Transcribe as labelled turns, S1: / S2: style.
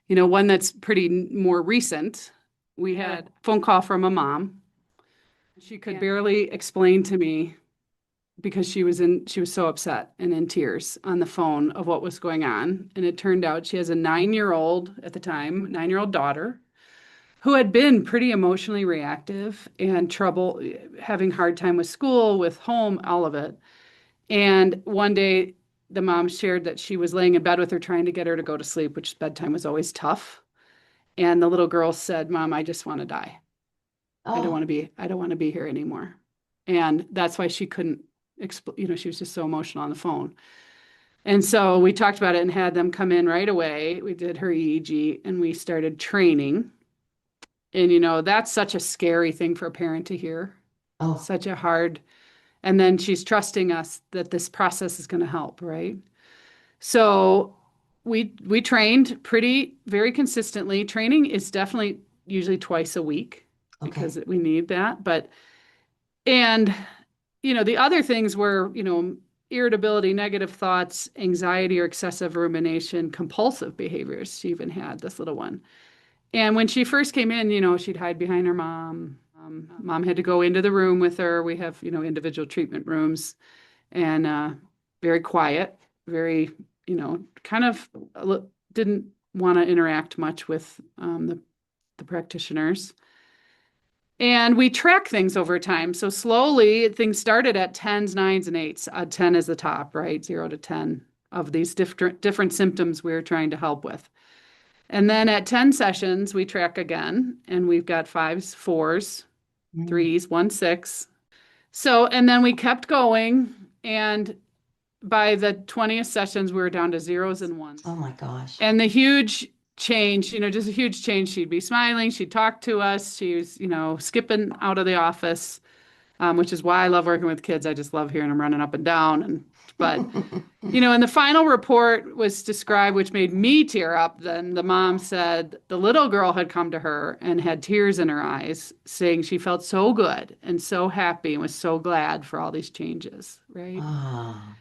S1: One that's pretty more recent. We had a phone call from a mom. She could barely explain to me because she was so upset and in tears on the phone of what was going on. And it turned out she has a 9-year-old at the time, 9-year-old daughter who had been pretty emotionally reactive and trouble having hard time with school, with home, all of it. And one day the mom shared that she was laying in bed with her trying to get her to go to sleep, which bedtime was always tough. And the little girl said, "Mom, I just want to die. I don't
S2: Oh,
S1: want to be here anymore." And that's why she couldn't she was just so emotional on the phone. And so we talked about it and had them come in right away. We did her EEG and we started training. And that's such a scary thing for a parent to hear.
S2: oh,
S1: Such a hard, and then she's trusting us that this process is going to help, right? So we trained very consistently. Training is definitely usually twice a week
S2: okay.
S1: because we need that. And the other things were, irritability, negative thoughts, anxiety or excessive rumination, compulsive behaviors. She even had this little one. And when she first came in, she'd hide behind her mom. Mom had to go into the room with her. We have, individual treatment rooms and very quiet, very, kind of didn't want to interact much with the practitioners. And we track things over time. So slowly things started at 10s, 9s, and 8s. 10 is the top, right? 0 to 10 of these different symptoms we we're trying to help with. And then at 10 sessions, we track again, and we've got 5s, 4s,
S2: Mm.
S1: 3s, 1, 6. So, and then we kept going, and by the 20th sessions, we were down to 0s and 1s.
S2: Oh my gosh.
S1: And the huge change, just a huge change. She'd be smiling, she'd talk to us, she was, skipping out of the office, which is why I love working with kids. I just love hearing them running up and down. But and the final report was described, which made me tear up. Then the mom said the little girl had come to her and had tears in her eyes, saying she felt so good and so happy and was so glad for all these changes, right?
S2: Ah.